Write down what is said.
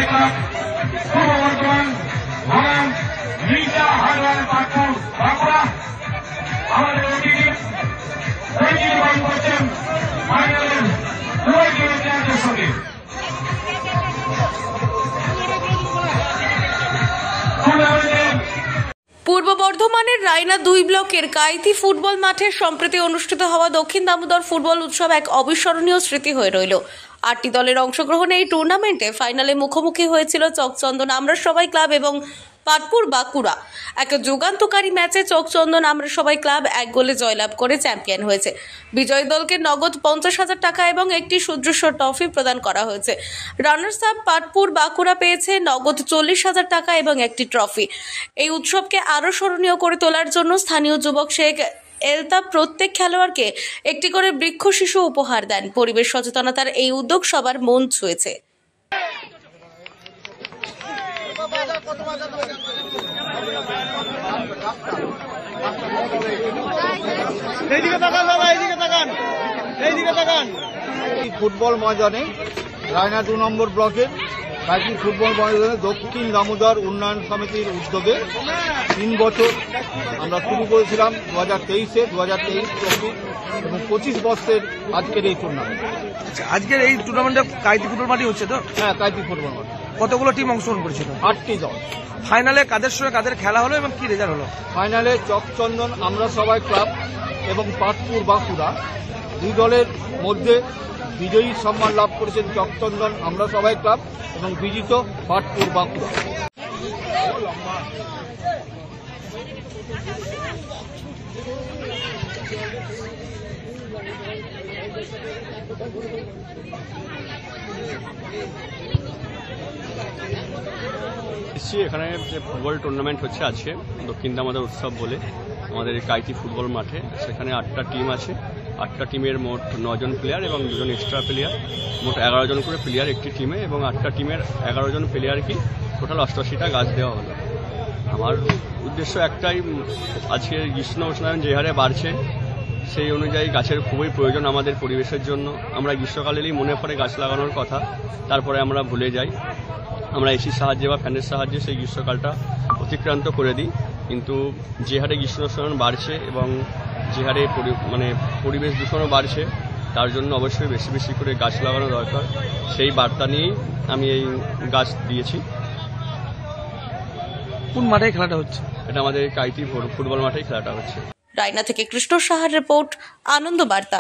Club পূর্ব বর্ধমান বনাম মির্জা হারওয়ান পাটপুর বাঁকুড়া আমাদের অতিথি পরিচিত করছেন ফাইনালের দুই প্লেয়ারদের সঙ্গে। পূর্ব বর্ধমানের রায়না 2 ব্লকের কাইতি ফুটবল মাঠে সম্প্রতি অনুষ্ঠিত হওয়া দক্ষিণ দামোদর ফুটবল উৎসব এক অবিস্মরণীয় স্মৃতি হয়ে রইল। 8টি দলের অংশগ্রহণে এই টুর্নামেন্টে ফাইনালে মুখোমুখি হয়েছিল চকচন্দন আমরা সবাই ক্লাব এবং পাটপুর বাঁকুড়া। এক যুগান্তকারী ম্যাচে চকচন্দন আমরা সবাই ক্লাব 1 গোলে জয়লাভ করে চ্যাম্পিয়ন হয়েছে। বিজয়ী দলকে নগদ 50,000 টাকা এবং একটি সুদৃশ্য ট্রফি প্রদান করা হয়েছে। রানার্স আপ পাটপুর বাঁকুড়া পেয়েছে নগদ 40,000 টাকা এবং একটি ট্রফি। এই উৎসবকে আরও স্মরণীয় করে তোলার জন্য স্থানীয় যুবক শেখ এলতাফ প্রত্যেক খেলোয়াড়কে একটি করে বৃক্ষ শিশু উপহার দেন। পরিবেশ সচেতনতার এই উদ্যোগ সবার মন ছুঁয়েছে। ফুটবল ময়দানে রায়না 2 নম্বর ব্লকের কাইতি ফুটবল ময়দানে দক্ষিণ দামোদর উন্নয়ন সমিতির উদ্যোগে 3 বছর আমরা শুরু করেছিলাম 2023-এ 2023 24 এবং 25 বর্ষের আজকের এই টুর্নামেন্ট। আজকের এই টুর্নামেন্টে কাইতি ফুটবল মাঠে হচ্ছে তো? হ্যাঁ, কাইতি ফুটবল মাঠ। কতগুলো টিম অংশগ্রহণ করেছিল? 8টি দল। ফাইনালে কাদের সঙ্গে কাদের খেলা হলো এবং কি রেজাল্ট হলো? ফাইনালে চকচন্দন আমরা সবাই ক্লাব এবং পাটপুর বাঁকুড়া 2 দলের মধ্যে বিজয়ী সম্মান লাভ করেছেন চকচন্দন আমরা সবাই ক্লাব এবং বিজিত পাটপুর বাঁকুড়া। এখানে যে ফুটবল টুর্নামেন্ট হচ্ছে আজকে দক্ষিণ দামোদর উৎসব বলে আমাদের কাইতি ফুটবল মাঠে, সেখানে 8টা টিম আছে। 8টা টিমের মোট 9 জন প্লেয়ার এবং 2 জন এক্সট্রা প্লেয়ার, মোট 11 জন করে প্লেয়ার একটি টিমে এবং 8টা টিমের 11 জন প্লেয়ারকে টোটাল 88টা গাছ দেওয়া হলো। আমার উদ্দেশ্য একটাই, আজকে গ্রীষ্ম উষ্ণায়ন যে হারে বাড়ছে সেই অনুযায়ী গাছের খুবই প্রয়োজন আমাদের পরিবেশের জন্য। আমরা গ্রীষ্মকালেই মনে পড়ে গাছ লাগানোর কথা, তারপরে আমরা ভুলে যাই। আমরা এসির সাহায্যে বা ফ্যানের সাহায্যে সেই গ্রীষ্মকালটা অতিক্রান্ত করে দিই, কিন্তু যে হারে গ্রীষ্ম উষ্ণায়ন বাড়ছে এবং যে হারে পরিবেশ দূষণও বাড়ছে, তার জন্য অবশ্যই বেশি বেশি করে গাছ লাগানো দরকার। সেই বার্তা নিয়েই আমি এই গাছ দিয়েছি। কোন মাঠে খেলাটা হচ্ছে? এটা আমাদের কাইতি ফুটবল মাঠেই খেলাটা হচ্ছে। রায়না থেকে কৃষ্ণ সাহার রিপোর্ট, আনন্দ বার্তা।